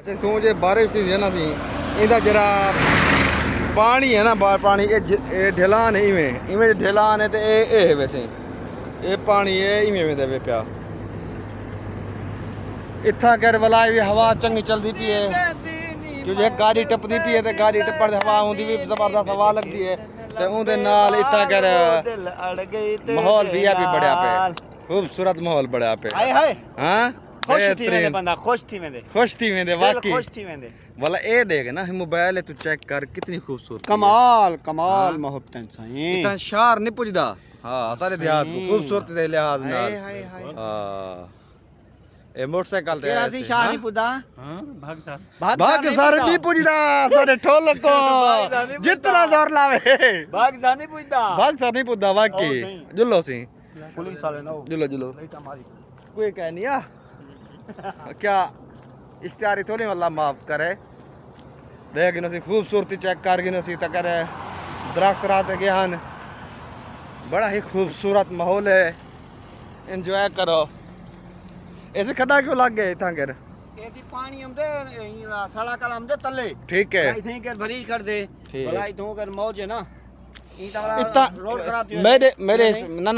तू जे बारिश थी है ना थी इंदा जरा पानी है ना बाहर पानी ये ढलान है इवें ढलान है तो ये है वैसे ये पानी है इवें में देवे पिया इतना कर वाला भी हवा चंगी चलती पी है क्योंकि गाड़ी टपदी पी है तो गाड़ी टप्पण हवा होंदी भी जबरदस्त हवा लगती है तो उनके नाल इतना कर माहौल भी बढ़िया पे खूबसूरत माहौल बढ़िया पे हाँ खुश थी वेंदे वाकई खुश थी वेंदे वाला ए देख ना मोबाइल तू चेक कर कितनी खूबसूरत कमाल मोहब्बत सही इतना शार नहीं पुजदा हां सारे देहात को खूबसूरत दे लिहाज नाल हां ए मोटरसाइकिल ते तेरा सी शार नहीं पुजदा हां भाग सारे नहीं पुजदा सारे ठोल को जितना जोर लावे भाग सा नहीं नहीं पुजदा वाकई जुल्लो सी पुलिस वाले ना जुल्लो कोई कह नहीं आ क्या इश्तिहारी थोड़ी अल्लाह माफ करे देख गिनो सी खूबसूरती चेक कर गिनो सी तक दरख्त रात गए हैं बड़ा ही खूबसूरत माहौल है एंजॉय करो ऐसे खदा क्यों लग गए इतना कर ऐसी पानी हमदे सड़ा कल हमदे तले ठीक है इथे कर भरी कर दे भला इथों कर मौज है ना इतना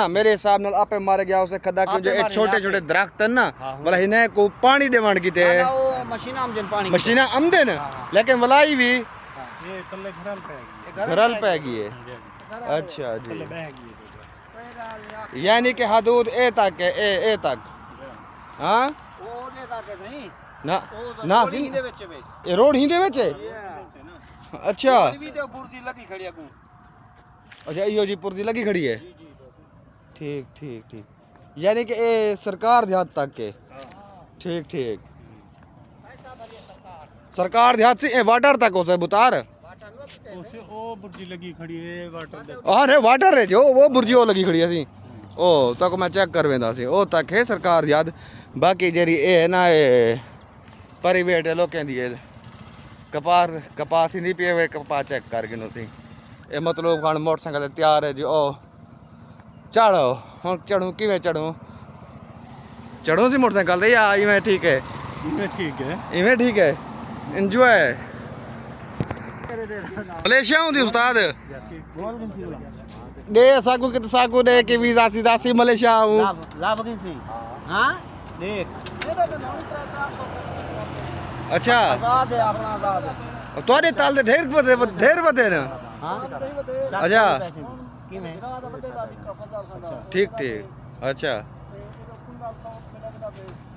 मेरे हिसाब नाल आपे मारे गया उसे खदा क्यों जो छोटे छोटे दरख्त है ना वाला इन्हें को पानी देवण की ते मशीना आमदन पानी मशीना आमदन लेकिन वलाई भी ये तले घरल पे गई है अच्छा जी यानी कि हदूद ए तक है ए तक हां ओदे तक नहीं ना ना सी दे विच वे ये रोड ही दे विच अच्छा भी ते बुर्जी लगी खड़ी अगू अच्छा यो जी पुर्जी लगी खड़ी है ठीक यानी कि ये सरकार देहात तक के ठीक सरकार देहात से वाटर तक हो से बुतार उसे ओ बुर्जी लगी खड़ी है वाटर दे अरे वाटर है जो वो बुर्जी वो लगी खड़ी है सी ओ तक मैं चेक कर वेंदा सी ओ तक है सरकार देहात बाकी जेरी ए है ना ए प्राइवेट लोकें दी कपास नहीं पिए वे कपास चेक कर गिनो सी ये मतलब खान मोटरसाइकिल तैयार है जी ओ चढ़ो हम चढ़ूँ किवें चढ़ूँ सी मोटरसाइकिल या इवें ठीक है इवें ठीक है एंजॉय मलेशिया हूँ उस्ताद दे साकू दे के वीजा सीधा सी मलेशिया हूँ हां देख अच्छा आजाद है अपना आजाद तोरे ताल दे ढेर बदे ना हां अच्छा की में ठीक अच्छा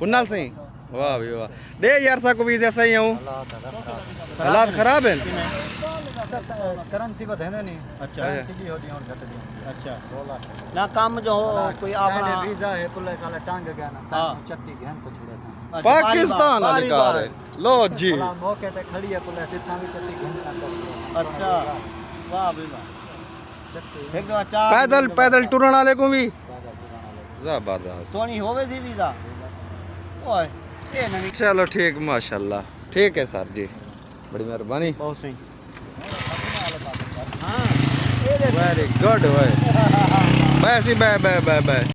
पुन्नाल सिंह वाह भी वाह दे यार साकू वीजा सही हूँ हालात खराब है करेंसी बधेंदे नहीं अच्छा करेंसी भी होती और घट दी अच्छा 2 लाख ना काम जो हो कोई अपना वीजा है पुलिस वाला टांग गया ना हां चट्टी गहन तो थोड़ा सा पाकिस्तान अधिकार है लो जी मौके पे खड़ी है पुलिस इतना भी चट्टी घन सा अच्छा वाह भाई वाह चट्टी एक दो चार पैदल टुरन वाले को भी जबरदस्त तोनी होवे सी वीजा ओए ए नहीं चलो ठीक माशाल्लाह ठीक है सर जी बड़ी मेहरबानी बहुत सही वेरी गुड बाय बाय